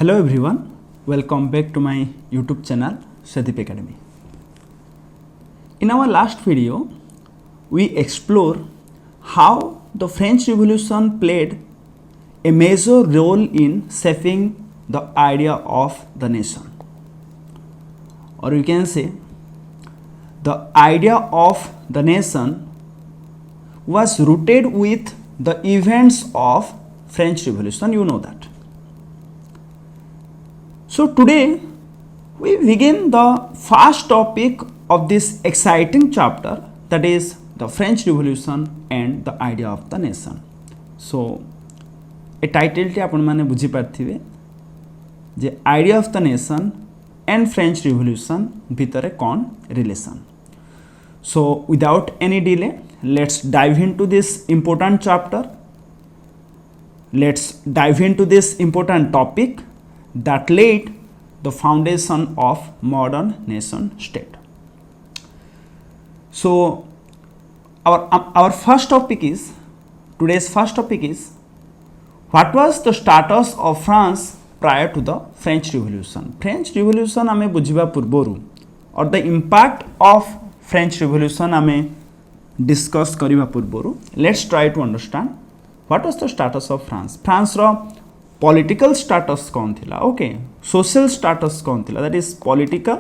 Hello everyone, welcome back to my YouTube channel Swedeep Academy. In our last video, we explore how the French Revolution played a major role in shaping the idea of the nation. Or you can say, the idea of the nation was rooted with the events of French Revolution, you know that. So today we begin the first topic of this exciting chapter, that is the French Revolution and the idea of the nation. So a title T आपण माने बुझी पार्थिबे जे idea of the nation and French Revolution भितरे कौन relation. So without any delay, let's dive into this important chapter. Let's dive into this important topic that laid the foundation of modern nation state. So our first topic is, today's first topic is, what was the status of France prior to the French Revolution? French Revolution आमे बुझिबा पूर्वरु और the impact of French Revolution आमे discuss करिबा पूर्वरु, let's try to understand what was the status of France. France row political status कौन थिला, okay, social status कौन थिला, that is political,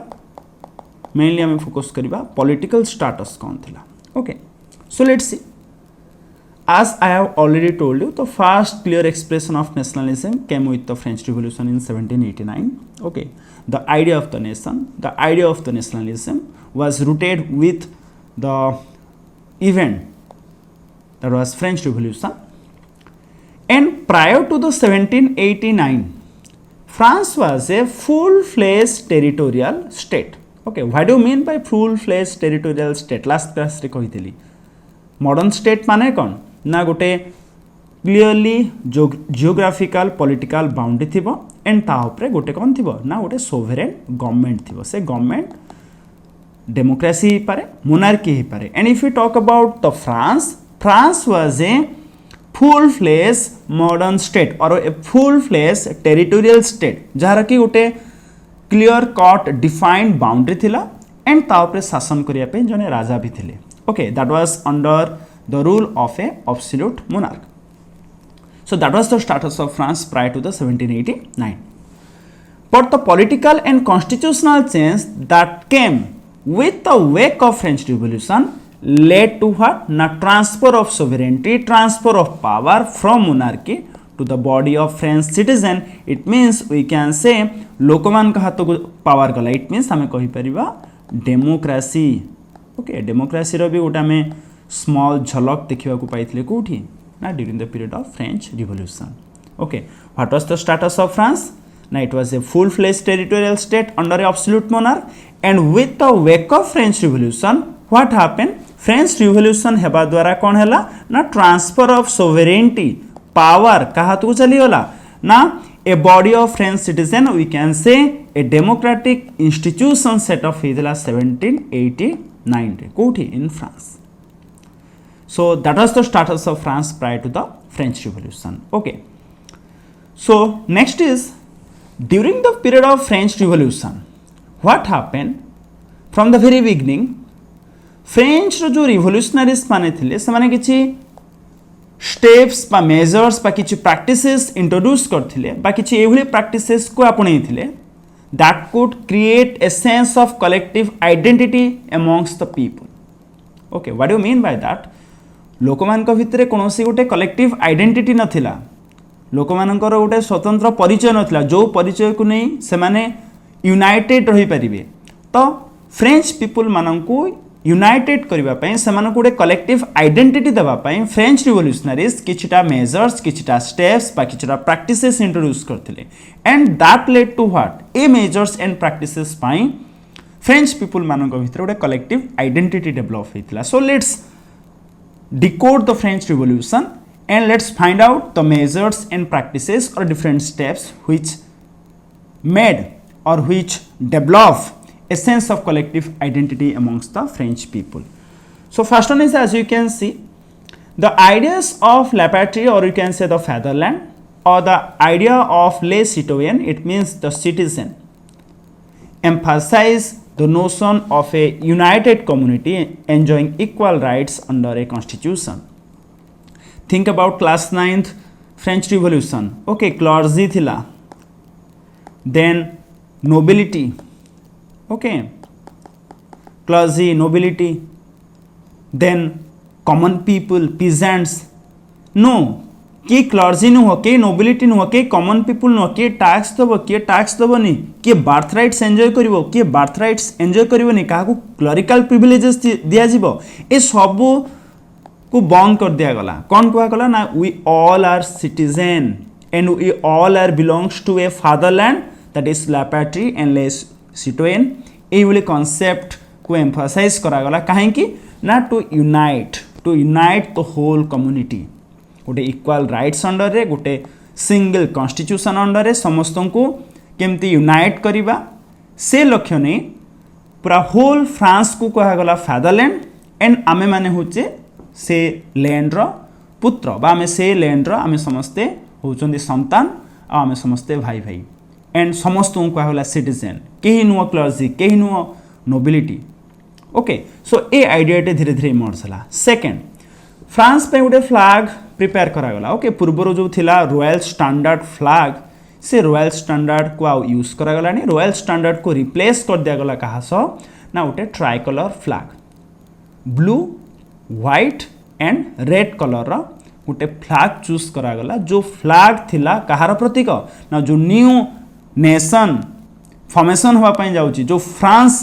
mainly हमें focus करिबा political status कौन थिला, okay. So let's see. As I have already told you, the first clear expression of nationalism came with the French Revolution in 1789, okay. The idea of the nation, the idea of the nationalism was rooted with the event that was French Revolution. And prior to the 1789, France was a full-fledged territorial state. Okay, what do you mean by full-fledged territorial state? Last class रे कहितली. Modern state माने कौन? ना गोटे clearly geographical political boundary थिबो and ता उपरे गोटे कौन थिबो? ना गोटे sovereign government थिबो. से government democracy ही पारे, monarchy ही पारे. And if we talk about the France was a full-fledged modern state or a full-fledged territorial state जहार की गोटे clear cut defined boundary थिला and ता उपरे शासन करिया पे जने राजा भी थिले. Okay, that was under the rule of a absolute monarch. So that was the status of France prior to the 1789. But the political and constitutional change that came with the wake of French Revolution led to what? Na transfer of sovereignty, transfer of power from monarchy to the body of French citizen. It means we can say लोकमान का हाथ को power गला. It means हमें कही परिवा democracy. Okay, democracy रो भी उटा में small झलक देखिवा को पाई थिले कोठी ना during the period of French Revolution. Okay, what was the status of France? Now it was a full-fledged territorial state under an absolute monarch, and with the wake of French Revolution, what happened? French Revolution हेबा द्वारा कौन हैला ना transfer of सोवेरेनिटी power कहा तो चली होला ना a body of French citizen, we can say a democratic institution set of हिदला 1789 कोठी in France. So that was the status of France prior to the French Revolution. Okay. So next is, during the period of French Revolution, what happened? From the very beginning, French रो जो revolutionaries माने थिले से माने किछि steps बा measures बा किछि प्रैक्टिसेस इंट्रोड्यूस करथिले बा किछि एभली प्रैक्टिसेस को आपनै थिले that could create a sense of collective identity amongst the people. Okay, what do you mean by that? लोकमान को भितरे कोनोसी गोटे कलेक्टिव आइडेंटिटी नथिला, लोकमानकर गोटे स्वतंत्र परिचय नथिला जो परिचय को नै से माने यूनाइटेड रहि परिबे. तो फ्रेंच पीपल माननकु यूनाइटेड करबा पई समान कोडे कलेक्टिव आइडेंटिटी देबा पई फ्रेंच रिवोल्यूशनरीज किछटा मेजर्स किछटा स्टेप्स बा किछटा प्रैक्टिसेस इंट्रोड्यूस करथिले and that led to what ए मेजर्स एंड प्रैक्टिसेस पई फ्रेंच पीपल मानक भितर कोडे कलेक्टिव आइडेंटिटी डेवलप हेतिला. So let's decode the French revolution and let's find out the measures and practices or different steps which made or which develop a sense of collective identity amongst the French people. So first one is, as you can see, the ideas of la patrie, or you can say the fatherland, or the idea of les citoyen, it means the citizen, emphasize the notion of a united community enjoying equal rights under a constitution. Think about class 9th French Revolution. Okay, clergy thila, then nobility, okay, clergy, nobility, then common people, peasants. No, किए clergy नुह, किए nobility नुह, किए common people नुह, किए tax दब, किए tax दबनी, किए बार्थ राइट्स एंजॉय करिवो, किए बार्थ राइट्स एंजॉय करिवोनी, काहाकू क्लरिकल प्रिविलेजेस दिया जिवो, ए सब को बंद कर दिया गला. कौन कुआ गला ना we all are citizen and we all are belongs to a fatherland that is ला पैट्री एंड लेस सिटोयन. ए बोली कांसेप्ट को एम्फसाइज करा गला काहेकि ना to unite the whole community, गोटे इक्वाल राइट्स अंडर रे, गोटे सिंगल कॉन्स्टिट्यूशन अंडर रे समस्त को केमती यूनाइट करिबा, से लक्ष्य नहीं पूरा होल फ्रांस को कहगला फादरलैंड एंड आमे माने होचे से लैंड रो पुत्र बा आमे से लैंड रो आमे समस्ते होचंदी संतान आ आमे समस्ते भाई भाई एंड समस्त को कहगला सिटीजन, केही नुआ क्लर्जी, केही नुआ नोबिलिटी. ओके, सो ए आइडियाटे धीरे धीरे इमर्ज होला. सेकेंड, फ्रांस पे गोटे फ्लैग प्रिपेयर करागला. ओके, पूर्वर जो थिला रॉयल स्टैंडर्ड फ्लैग, से रॉयल स्टैंडर्ड को आउ यूज करागला नहीं, रॉयल स्टैंडर्ड को रिप्लेस कर दिया गला कहा सो ना गोटे tricolour flag, blue white and red colour रो गोटे फ्लैग चूज करागला. जो फ्लैग थिला कहार प्रतीक ना जो न्यू नेशन फॉर्मेशन होवा पई जाउची, जो France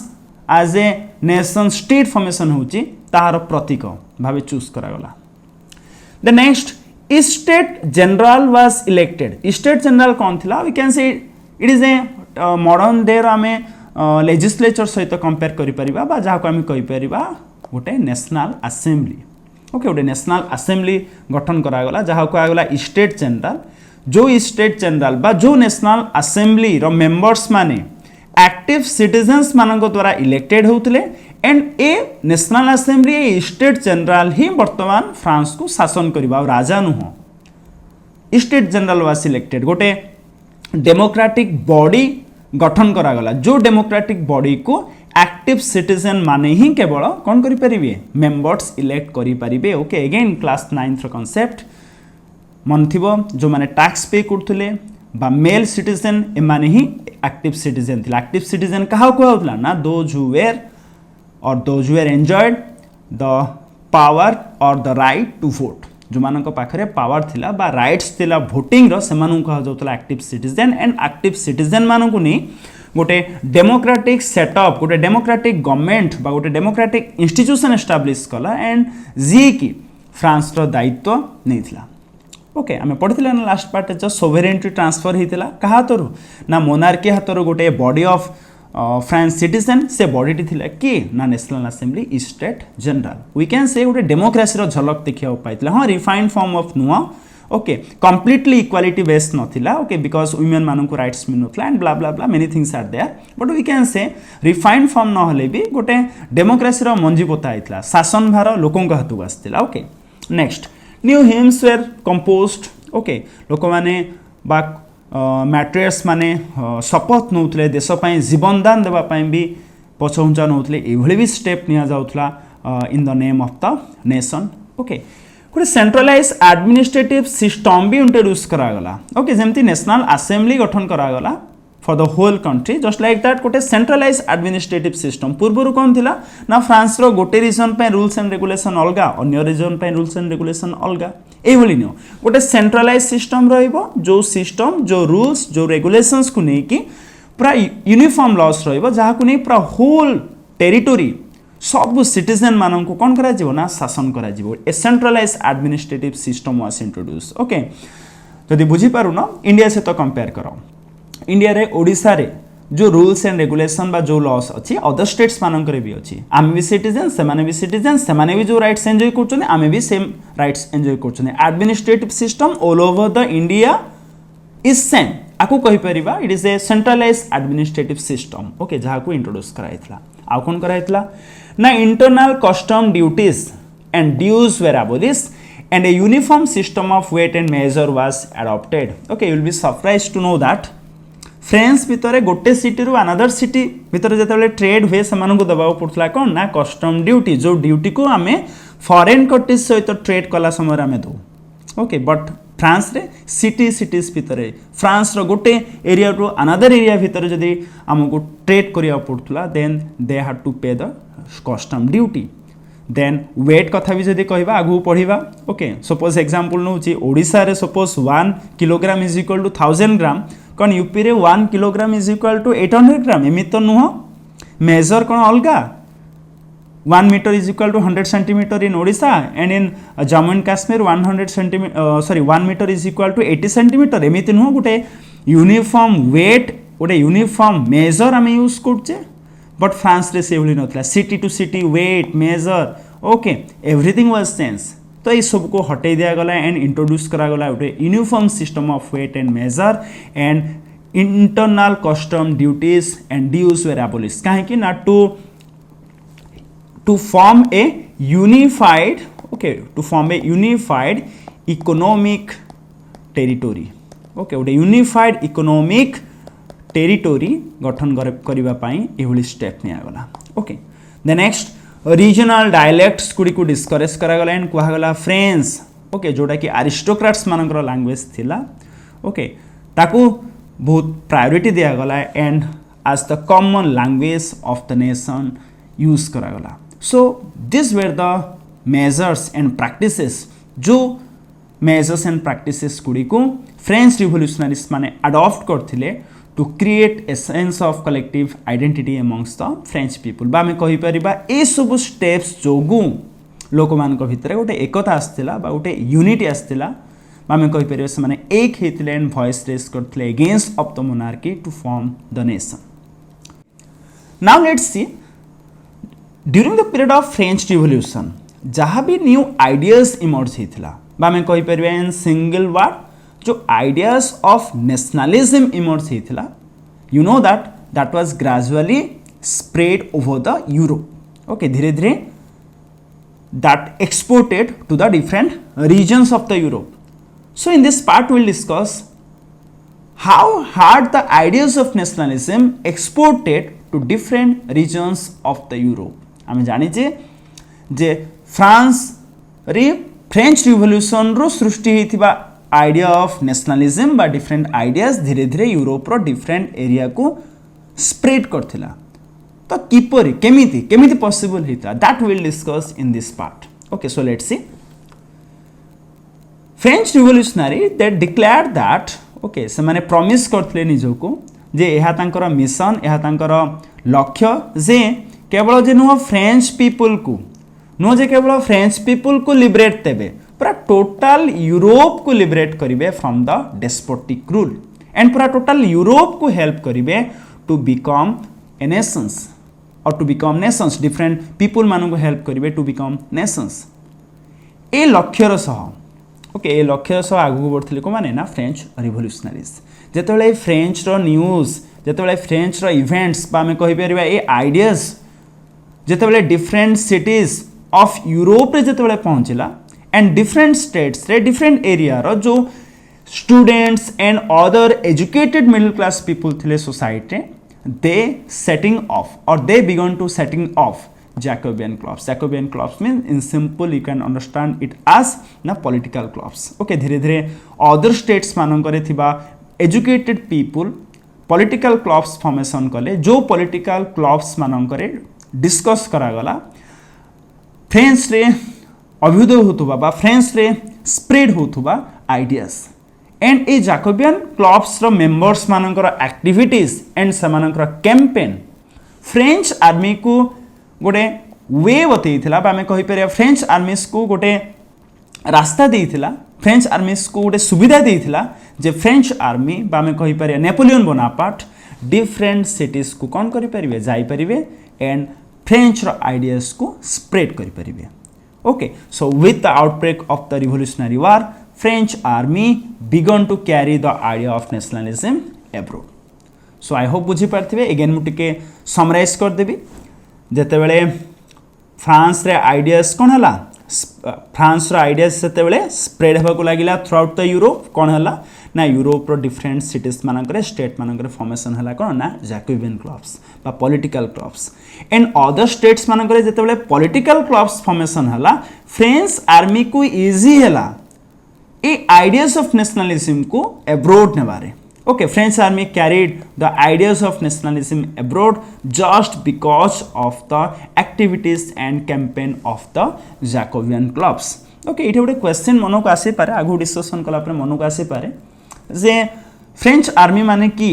as a nation state formation होची तार प्रतीक भावे चूज करागला. The next, state general was elected. State general कौन थिला? We can say it is a modern day आमे लेजिस्लेचर सहित कंपेयर करि परिबा बा जाहा को आमे कहि परिबा गोटे नेशनल असेंबली. ओके, गोटे नेशनल असेंबली गठन करागला जहा को आगला स्टेट जनरल. जो स्टेट जनरल बा जो नेशनल असेंबली रो मेंबर्स माने एक्टिव सिटीजन्स मानक द्वारा इलेक्टेड होउतले एंड ए नेशनल असेंबली ए स्टेट जनरल ही वर्तमान फ्रांस को शासन करिबा और राजा नुह. स्टेट जनरल वाज सिलेक्टेड, गोटे डेमोक्रेटिक बॉडी गठन करागला. जो डेमोक्रेटिक बॉडी को एक्टिव सिटीजन माने ही केवल कौन करि परिबे मेंबर्स इलेक्ट करि परिबे. ओके, अगेन क्लास 9th रो कांसेप्ट मन थिबो, जो माने टैक्स पे करथुले बा मेल सिटीजन ए माने ही एक्टिव सिटीजन थिला. एक्टिव सिटीजन कहा को होतला ना दोज हु वेर और those who were enjoyed the power और द राइट टू वोट. जो मानक पाखरे पावर थिला बा राइट्स थिला वोटिंग रो से मानू कहा जाउतला active citizen. And active citizen मानकु नि गोटे डेमोक्रेटिक सेटअप, गोटे डेमोक्रेटिक गवर्नमेंट बा गोटे डेमोक्रेटिक इंस्टीट्यूशन एस्टाब्लिश कला एंड जी की फ्रांस रो दायित्व नैथिला. ओके, आमे पढ़िथिला ना लास्ट पार्ट जो सोवेरेनिटी ट्रांसफर हितिला कहा हातरु ना मोनार्की हातरु गोटे बॉडी ऑफ फ्रांस सिटीजन, से बॉडी थिला कि ना national assembly state general. We can say गोटे डेमोक्रेसी रो झलक देखिया पाइतिला. हां, रिफाइंड फॉर्म ऑफ नुआ. ओके, कंप्लीटली इक्वालिटी बेस्ड नथिला. ओके, बिकॉज वुमेन मानकु राइट्स मिलुथला and blah blah blah many things are there, but we can say refined form न होले भी गोटे डेमोक्रेसी रो मंजी पोता आइतला, शासन भार लोकंक हातु आस्तिला. Okay, next, new hymns were composed. Okay, लोक माने बा मैट्रियर्स माने शपथ नौतले देश पई जीवन दान देबा पई भी पछौंचा नौतले. एभली भी स्टेप निया जाउतला in the name of the nation. Okay, गोटे सेंट्रलाइज एडमिनिस्ट्रेटिव सिस्टम भी इंट्रोड्यूस करागला. ओके, जेमती नेशनल असेंबली गठन करागला for the whole country, just like that गोटे सेंट्रलाइज एडमिनिस्ट्रेटिव सिस्टम. पूर्वर कौन थिला ना फ्रांस रो गोटे रीजन पे रूल्स एंड रेगुलेशन अलगा, अन्य रीजन पे रूल्स एंड रेगुलेशन अलगा. एभली नो गोटे सेंट्रलाइज सिस्टम रहिबो, जो सिस्टम जो रूल्स जो रेगुलेशंस को नै कि पूरा यूनिफॉर्म लॉस रहिबो, जहा को नै पूरा होल टेरिटोरी सब सिटीजन मानन को कौन करा जिवो ना शासन करा जिवो. ए centralize administrative system was introduce. Okay, जदि बुझी पारु ना इंडिया से तो कंपेयर करो. इंडिया रे ओडिसा रे जो रूल्स एंड रेगुलेशन बा जो लॉस अच्छी अदर स्टेट्स मानक भी अच्छी. आमे भी सिटीजन, सेमाने भी सिटीजन, सेमाने भी जो राइट्स एंजॉय करछन, आमे भी सेम राइट्स एंजॉय करछन. Administrative system all over the India is same. आकु कहि परिबा it is a centralize administrative system. Okay, जहा को इंट्रोड्यूस कराइतला. आ कोन कराइतला ना internal custom duties and dues were abolished and a uniform system of weight and measure was adopted. Okay, you will be surprised to know that French भितर गोटे city रु अनदर सिटी भितर जो ट्रेड हुए से दबाक पड़ता कौन ना कस्टम ड्यूटी जो ड्यूटी को आम फॉरेन कंट्रीज सहित ट्रेड कला समय आम दो ओके बट फ्रांस रे सिटीज भितर फ्रांस रो गोटे एरिया टू अनदर एरिया भितर जदि आमको ट्रेड करिया पड़ता then they have to pay the custom duty then weight कथा भी जदि कहबा आगु पढ़िबा ओके सपोज एग्जांपल नउची ओडिसा रे suppose 1 kilogram is equal to 1000 gram कौन यूपी रे 1 kilogram is equal to 800 gram एमि तो नुह मेजर कौन अलगा 1 metre is equal to 100 centimetre in Odisha and in Jammu and Kashmir 100 centimetre sorry 1 metre is equal to 80 centimetre एमि नुह गोटे यूनिफॉर्म वेट गोटे यूनिफॉर्म मेजर आम यूज करछे बट फ्रांस रे से भली नथला city to city weight measure okay everything was change तो ये सब को हटे दिया गला एंड इंट्रोड्यूस करा गला गोटे uniform system of weight and measure and internal custom duties and dues were abolish कहीं ना to form a unified okay to form a unified economic territory okay गोटे यूनिफाइड इकोनॉमिक टेरिटोरी गठन करने step निगला okay the next regional dialects गुड़ी को discourage करागला and कहगला फ्रेंच ओके जोटा कि आरिस्टोक्राट्स मानकर लैंग्वेज थिला ओके ताकू बहुत प्रायोरिटी दिगला एंड आज the common language of the nation use करागला so this were the measures and practices जो मेजर्स एंड प्रैक्टिसेस गुड़ी को फ्रेंच रिवोल्यूशनरीज माने अडॉप्ट करथिले to create a sense of collective identity amongst the French people बा में कहि परिबा ए सब स्टेप्स जोगु लोक मान को भितर गोटे एकता आस्थिला बा गोटे यूनिटी आस्थिला बा में कहि परिबा से माने एक हेतले एंड वॉइस रेज करथले against of the monarchy to form the nation now let's see during the period of French revolution जहाँ भी न्यू आइडियाज इमर्ज हेतला बा में कहि परिबा इन सिंगल वर्ड जो आइडियाज ऑफ नेशनलिज्म इमर्ज हेतला you know that was gradually spread over the Europe okay धीरे धीरे that exported to the different regions of the Europe so in this part will discuss how hard the ideas of nationalism exported to different regions of the Europe आम जानिचे जे France रे French revolution रो सृष्टि हेतिबा idea of nationalism बा different ideas धीरे धीरे यूरोप रो डिफरेंट एरिया को स्प्रेड करथिला तो किपरि केमिति पॉसिबल हेता that will discuss in this part okay so let's see French revolutionary they declare that okay से माने प्रॉमिस करथिले निजको जे एहा तांकर मिशन एहा तांकर लक्ष्य जे केवल जे नो फ्रेंच पीपल को नो जे केवल फ्रेंच पीपल को लिबरेट देबे पूरा टोटल यूरोप को लिबरेट करिवे from the despotic rule and पूरा टोटल यूरोप को हेल्प करिवे टू बिकम ए नेशंस और to become nations different people मानू को हेल्प करिवे टू बिकम नेशंस ए लक्ष्यर सह ओके ए लक्ष्यर सह आगु बढ़थिले को माने ना फ्रेंच रिवोल्यूशनरीज जेतेबेले फ्रेंच रो न्यूज जेतेबेले फ्रेंच रो इवेंट्स बा में कहि परिबा ए आइडियाज जेतेबेले डिफरेंट सिटीज ऑफ यूरोप रे जेतेबेले पहुंचला एंड डिफरेंट स्टेट्स रे डिफरेंट एरिया रो जो students and other educated middle class people थिले सोसाइटी दे सेटिंग ऑफ और they began to setting of Jacobian clubs mean in simple you can understand it as ना political clubs okay धीरे धीरे other states मानकरे थिबा educated people political clubs formation कले जो political clubs मानकरे discuss करागला फ्रेंच रे अभ्युदय होतुबा बा फ्रेंच रे स्प्रेड होतुबा आइडियाज एंड ए जैकोबियन क्लब्स रो मेंबर्स मानकर एक्टिविटीज एंड समानकर कैंपेन फ्रेंच आर्मी को गोटे वे बतैथिला बा में कहि परिया फ्रेंच आर्मीज को गोटे रास्ता देइथिला फ्रेंच आर्मीज को गोटे सुविधा देइथिला जे फ्रेंच आर्मी बा में कहि परिया नेपोलियन बोनापार्ट डिफरेंट सिटीज को कौन करि परिबे जाई परिबे एंड फ्रेंच रो आइडियाज को स्प्रेड करि परिबे okay so with the outbreak of the revolutionary war French army began to carry the idea of nationalism abroad so I hope बुझी पार्थिबे again मु टिके समराइज कर देबी जेते बेले फ्रांस रे आइडियाज कोन हला फ्रांस रो आइडियाज सेतेबेले स्प्रेड हेबाकू लागिला थ्रू आउट द यूरोप कोन हला ना यूरोप रो डिफरेंट सिटीज मानकरे स्टेट मानकरे फॉर्मेशन हला कोन ना जैकोबियन क्लब्स बा political clubs and other states मानकरे जेतेबेले पॉलिटिकल क्लब्स फॉर्मेशन हला फ्रेंच आर्मी को इजी हला ए आइडियाज ऑफ नेशनलिज्म को अब्रोड नेबारे okay French army carried the ideas of nationalism abroad just because of the activities and campaign of the Jacobian clubs okay इटे गोटे question मन को आसी पारे आगु डिस्कशन कला पर मन को आसी पारे जे फ्रेंच आर्मी माने की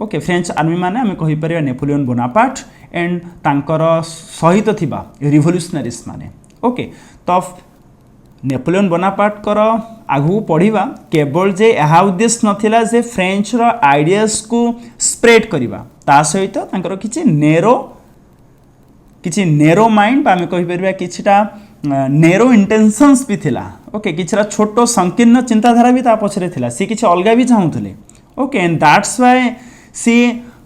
ओके फ्रेंच आर्मी माने आमे कहि परिया नेपोलियन बोनापार्ट एंड तांकर सहित थिबा रिवोल्यूशनरीज माने ओके तो नेपोलियन बोनापार्ट कर आगु पढ़िबा केवल जे यहा उद्देश्य नथिला जे फ्रेंच रो आइडियाज को स्प्रेड करिबा ता सहित तांकर किछि नेरो माइंड बा हमें कहि परबा किछिटा नेरो इंटेंशंस भी थिला ओके किछरा छोटो संकीर्ण चिंताधारा भी ता पछरे थिला सी किछि अलगा भी चाहुथले ओके एंड दैट्स व्हाई सी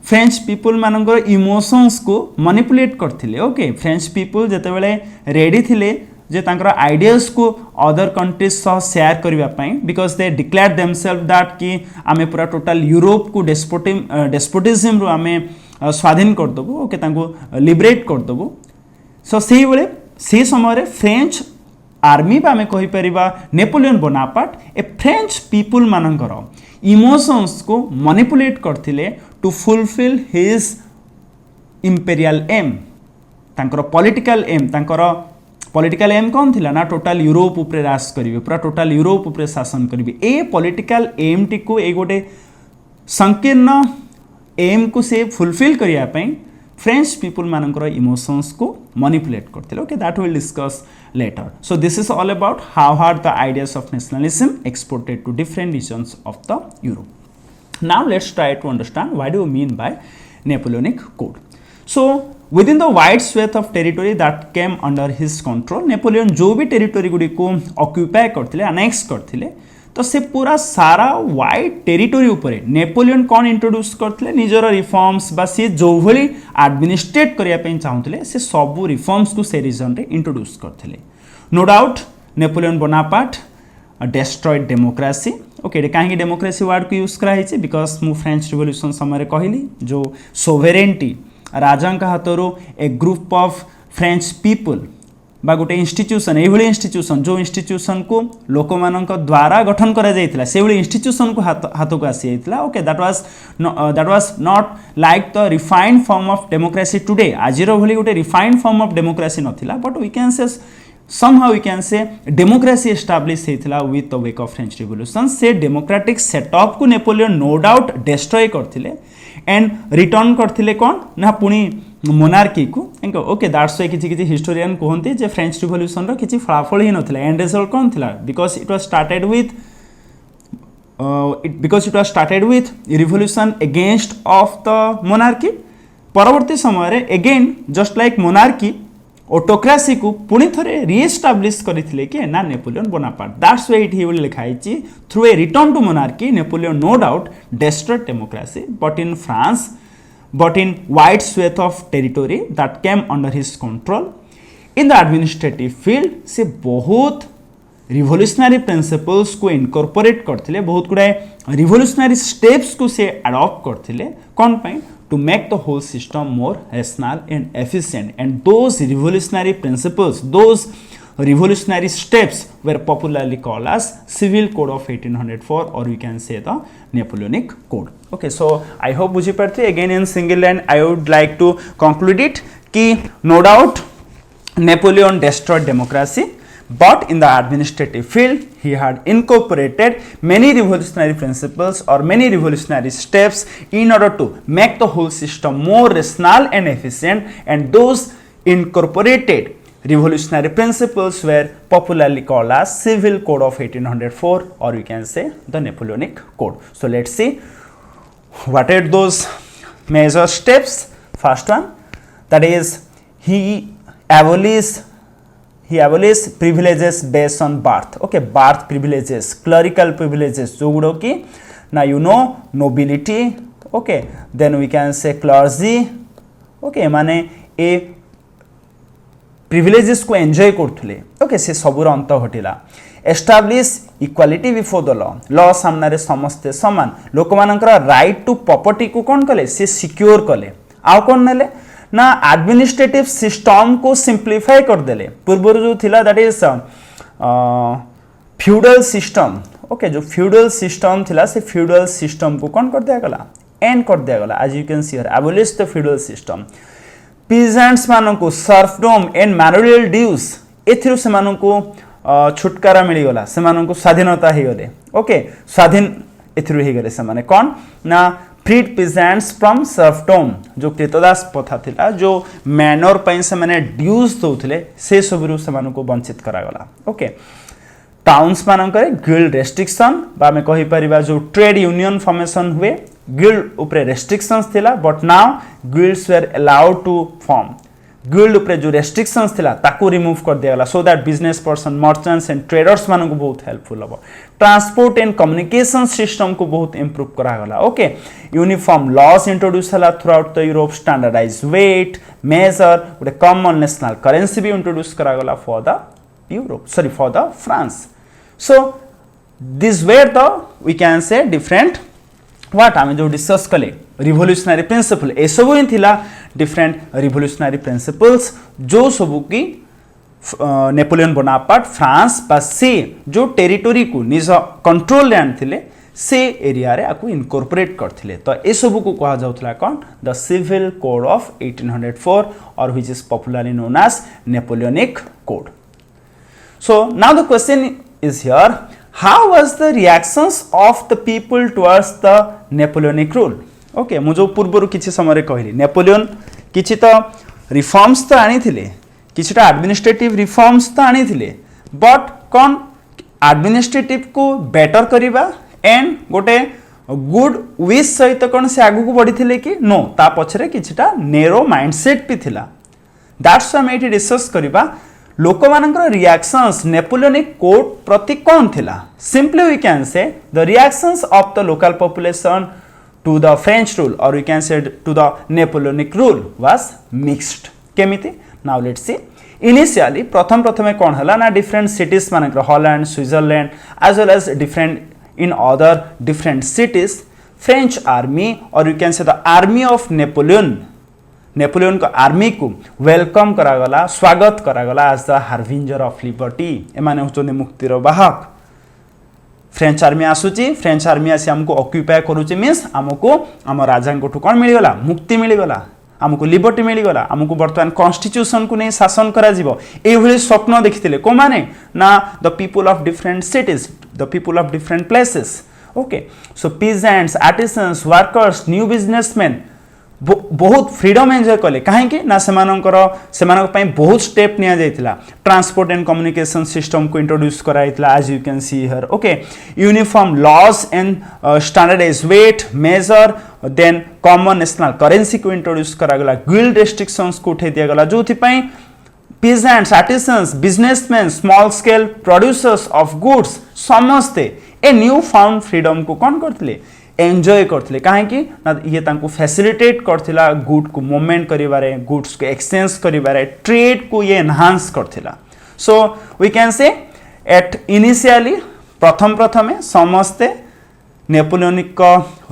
फ्रेंच पीपल मानकर इमोशंस को मैनिपुलेट करथिले ओके फ्रेंच पीपल जते बेले रेडी थिले जे तांकर आइडियाज को अदर कंट्रीज सह शेयर करबा पई because they declare themself that कि आमे पूरा टोटल यूरोप को डेस्पोटिज्म रो आमे स्वाधीन कर दबो ओके तांको लिबरेट कर दबो सो सेही बेले से समय रे फ्रेंच आर्मी बा आमे कहि परिबा नेपोलियन बोनापार्ट ए फ्रेंच पीपल मानकर इमोशंस को मैनिपुलेट करथिले to fulfil his imperial aim तांकर पॉलिटिकल एम कौन थिला ना टोटल यूरोप उपरे राज करिवे पूरा टोटल यूरोप उपरे शासन करिवे ए पॉलिटिकल एम टी को ए गोटे संकीर्ण एम को से फुलफिल करिया पई फ्रेंच पीपल मानकर इमोशंस को मैनिपुलेट करथिले okay that will discuss later so this is all about how are the ideas of nationalism exported to different regions of the Europe now let's try to understand what do you mean by Napoleonic code so within the wide swath of territory that came under his control Napoleon जो भी territory गुडी को occupy करथिले annex करथिले तो से पूरा सारा wide territory ऊपर नेपोलियन कौन इंट्रोड्यूस करथिले निजर रिफॉर्म्स बा से जो भली एडमिनिस्ट्रेट करिया पे चाहुथिले से सब रिफॉर्म्स को से रीजन रे इंट्रोड्यूस करथिले no doubt Napoleon Bonaparte destroyed democracy okay कहीं डेमोक्रेसी वर्ड को यूज करा हिचे बिकॉज मु फ्रेंच रिवोल्यूशन समय कहली जो सोवेरेनिटी राजा हाथरू ए ग्रुप ऑफ फ्रेंच पीपल बा गोटे इंस्टीट्यूशन ये इंस्टीट्यूशन जो इंस्टीट्यूशन को लोक मान द्वारा गठन करा जाइथिला से इंस्टीट्यूशन को हाथ को आसी जाइथिला okay that was not like the refined form of democracy today आजिर भली गोटे रिफाइंड फॉर्म ऑफ डेमोक्रेसी नथिला but we can say somehow we can say democracy established हेथिला with the wake of French Revolution से democratic setup को Napoleon no doubt destroy करथिले and return करथिले कौन ना पुणी monarchy को ओके दैट्स व्हाई किछि हिस्टोरियन कहंती जे फ्रेंच रिवोल्यूशन रो किछि फलाफल ही नथिला एंड रिजल्ट कौन थिला because it was started with revolution against of the monarchy परवर्ती समय रे again just like monarchy autocracy को पुणी थरे रीएस्टाब्लिश करथिले कि ना Napoleon Bonaparte that's why it ही विल लिखाइछि through a return to monarchy Napoleon no doubt destroyed democracy but in wide swathe of territory that came under his control in the administrative field से बहुत revolutionary principles को incorporate करथिले बहुत गुडाए revolutionary steps को से adopt करथिले कोन पई to make the whole system more rational and efficient and those revolutionary principles those revolutionary steps were popularly called as civil code of 1804 or we can say the Napoleonic code okay so I hope बुझी पड़ती again in single line I would like to conclude it कि no doubt Napoleon destroyed democracy but in the administrative field he had incorporated many revolutionary principles or many revolutionary steps in order to make the whole system more rational and efficient and those incorporated revolutionary principles were popularly called as civil code of 1804 or we can say the Napoleonic code so let's see what are those major steps first one that is he abolished privileges based on birth okay birth privileges clerical privileges जो गुड़ो की now you know nobility okay then we can say clergy okay माने privileges को enjoy करथुले okay से सबुर अंत घटिला establish equality before the law सामना रे समस्ते समान लोक मानकर राइट टू प्रॉपर्टी को कोन कले से सिक्योर कले आ कोन नेले ना एडमिनिस्ट्रेटिव सिस्टम को सिंप्लीफाई कर देले पूर्व जो थिला that is feudal system okay जो फ्यूडल सिस्टम थिला से फ्यूडल सिस्टम को कोन कर दिया गला एंड कर दिया गला as you can see here abolish the feudal system peasants मानन को सर्फडम एंड मैनोरियल ड्यूज एथिरु से मानन को छुटकारा मिली गला से मानन को स्वाधीनता ही गले ओके स्वाधीन एथिरु ही गले से माने कोन ना फ्रीड पीजेंट्स फ्रॉम सर्फडम जो कृतदास प्रथा थिला जो मैनर पई से माने ड्यूज दउथले से सबरु से मानन को वंचित करा गला ओके टाउन्स मानकर गिल्ड रेस्ट्रिक्शन बा में कहि परिबा जो ट्रेड यूनियन फॉर्मेशन हुए गिल्ड ऊपर रेस्ट्रिक्शंस थिला but now guilds were allowed to form guild ऊपर जो रेस्ट्रिक्शंस थिला ताको रिमूव कर दिया गला so that business person merchants and traders मानन को बहुत हेल्पफुल हो ट्रांसपोर्ट एंड कम्युनिकेशन सिस्टम को बहुत इंप्रूव करा गला ओके यूनिफॉर्म लॉज इंट्रोड्यूस हला throughout the Europe standardise weight measure गोटे कॉमन नेशनल करेंसी भी इंट्रोड्यूस करा गला for the for the France. So these were the we can say different what आमे जो डिस्कस कले रिवोल्यूशनरी प्रिंसिपल ए सब ही थिला डिफरेंट रिवोल्यूशनरी प्रिंसिपल्स जो सब की नेपोलियन बोनापार्ट फ्रांस बा से जो टेरिटोरी को निज कंट्रोल लैंड थिले से एरिया रे आकु इनकॉर्पोरेट करथिले तो ए सब को कहा जाउथला कोन द सिविल कोड ऑफ 1804 और which is popularly known as Napoleonic code. So now the question is here, how was the reactions of the people towards the Napoleonic rule? Okay, मु जो पूर्व किछि समय रे कहली नेपोलियन किछि तो रिफॉर्म्स तो आनी थिले किछिटा एडमिनिस्ट्रेटिव रिफॉर्म्स तो आनी थिले बट कोन एडमिनिस्ट्रेटिव को बेटर करिबा एंड गोटे गुड विश सहित कोन से आगु को बढ़ी थिले कि नो ता पछरे किछिटा नेरो माइंडसेट भी थिला दैट्स व्हाई एटी डिस्कस करिबा लोक मानकर रिएक्शंस नेपोलियनिक कोड प्रति कौन थिला simply we can say the reactions of the local population to the French rule और we can say to the Napoleonic rule was mixed केमिति नाउ लेट्स सी इनिशियली प्रथम कौन हला ना डिफरेंट सिटीज मानकर Holland Switzerland as well as different in other different cities French army और you can say the army of Napoleon को army को welcome करागला स्वागत करागला एज द हार्विंजर ऑफ लिबर्टी एमाने होचोने मुक्तिर वाहक फ्रेंच आर्मी आसुची फ्रेंच आर्मी आसी हमको ऑक्युपाई करूची मींस हमको हम राजा को कोन मिली गला मुक्ति मिली गला हमको लिबर्टी मिली गला हमको वर्तमान कॉन्स्टिट्यूशन को नहीं शासन करा जीवो ए भली स्वप्न देखिथिले को माने ना the people of different cities the people of different places okay so peasants artisans workers new businessman बहुत फ्रीडम एंजॉय कले कहीं ना बहुत स्टेप निया जाइतिला ट्रांसपोर्ट एंड कम्युनिकेशन सिस्टम को इंट्रोड्यूस कराइतिला as you can see here okay uniform laws and standardize weight measure then common national currency को इंट्रोड्यूस करागला गिल्ड रेस्ट्रिक्शंस को उठे दिया गला जोथि पई peasants artisans businessman small scale producers of goods समस्ते ए न्यू फाउंड फ्रीडम को कौन करथिले एंजॉय करथिले काहे कि ना ये तांको फैसिलिटेट करथिला गुड को मूवमेंट करिबारे गुड्स को एक्सचेंज करिबारे ट्रेड को ये एनहांस करथिला so we can say at initially प्रथमे समस्ते नेपोलियनिक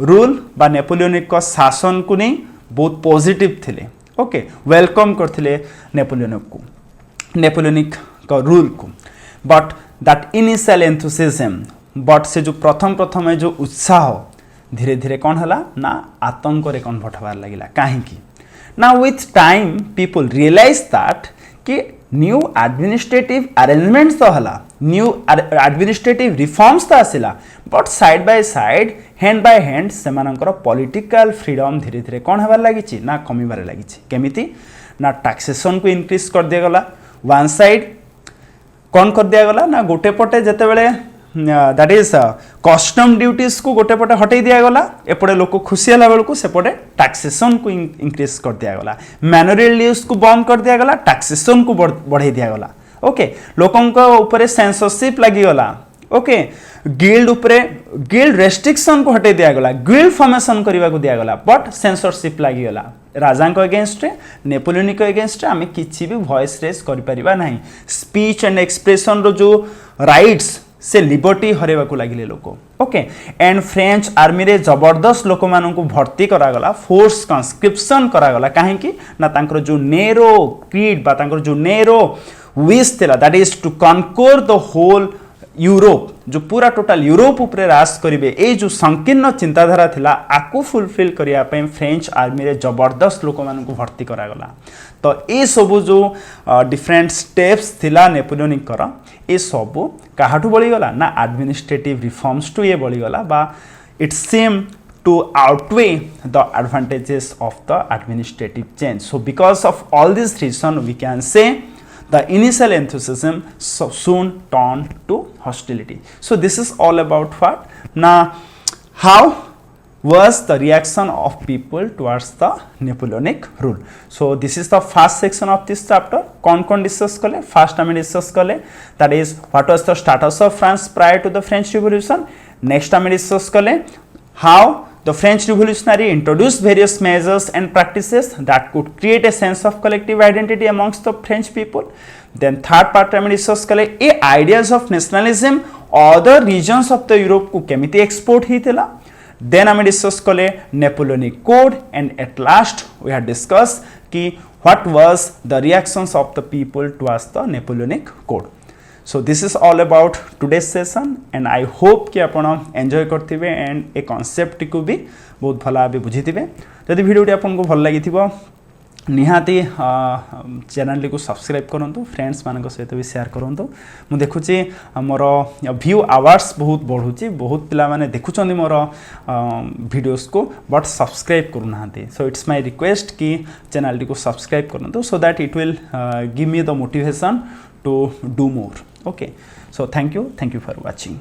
रूल बा नेपोलियनिक शासन को नहीं बहुत पॉजिटिव थिले ओके वेलकम करथिले नेपोलियनिक रूल को but that initial enthusiasm but से जो प्रथम जो उत्साह धीरे धीरे कौन हला ना आतंक रे कन्वर्ट होबार लागिला काहे कि ना with time people realize that कि न्यू एडमिनिस्ट्रेटिव अरेंजमेंट्स तो हला न्यू एडमिनिस्ट्रेटिव रिफॉर्म्स तो आसिला but side by side hand by hand सेमानकर पॉलिटिकल फ्रीडम धीरे धीरे कौन होबार लागिछि ना कमिबार लागिछि केमिति ना टैक्सेशन को इंक्रीज कर दिया गला वन साइड कौन कर दिया गला ना गोटे पटे जते बेले दैट इज कस्टम ड्यूटीज को गोटे पटे हटई दिया गला एपटे लोक खुशी हला बेलू सेपटे टैक्सेशन को इंक्रीज कर दिया गला मैनोरियल ड्यूज को बंद कर दिया गला टैक्सेशन को बढ़ाई दिया गला ओके लोकंक ऊपर सेंसरशिप लागि गला ओके गिल्ड उपरे गिल्ड रेस्ट्रिक्शन को हटे दिया गला गिल्ड फॉर्मेशन करने को दिया गला बट सेंसरशिप लगी गला राजा को अगेंस्ट नेपोलियन को अगेंस्ट आम किसी भी वॉइस रेस कर परिबा नहीं स्पीच एंड एक्सप्रेशन रो जो राइट्स से लिबर्टी हरेबा को लगिले लोक ओके एंड फ्रेंच आर्मी रे जबरदस्त लोक मानू भर्ती करागला फोर्स कंस्क्रिप्शन करागला कहीं ना तांकर जो नेरो क्रीड बा तांकर जो नेरो विश थिला that is to conquer the whole Europe जो पूरा टोटाल यूरोप उपरे राज करिवे ए जो संकीर्ण चिंताधारा थिला आकु फुलफिल करिया पे फ्रेंच आर्मी रे जबरदस्त लोक मानू भर्ती करागला तो ए सबु जो डिफरेंट स्टेप्स थिला नेपोलियनिक कर ए सबु काहाठू बळी गला ना एडमिनिस्ट्रेटिव रिफॉर्म्स टू ए बळी गला बा it same to outweigh the advantages of the administrative change. So because of all these reasons we can say the initial enthusiasm soon turned to hostility. So this is all about what? Now how was the reaction of people towards the Napoleonic rule? So this is the first section of this chapter. कौन discuss कले first आम discuss कले that is what was the status of France prior to the French Revolution next आम discuss कले how the French Revolutionary introduced various measures and practices that could create a sense of collective identity amongst the French people. Then third part में discuss कले ए ideas of nationalism other regions of the Europe को केमिति export ही थिला. Then हमें discuss कले Napoleonic Code and at last we had discussed कि what was the reactions of the people towards the Napoleonic Code. So this is all about today's session and I hope कि आपण enjoy करथिबे and A concept को भी बहुत भला भाबे बुझिथिबे जदि वीडियोटी आपनको भल लागिथिबो निहाती चैनल को सब्सक्राइब करंतु फ्रेंड्स मानक सहित भी शेयर करंतु मु देखुची मोर व्यू आवर्स बहुत बढ़ुची बहुत पिला माने देखुचंदी मोर वीडियोस को बट सब्सक्राइब करू नाहंती सो इट्स माय रिक्वेस्ट कि चैनल को सब्सक्राइब करंतु so that it will give me the motivation to do more. Okay, so thank you for watching.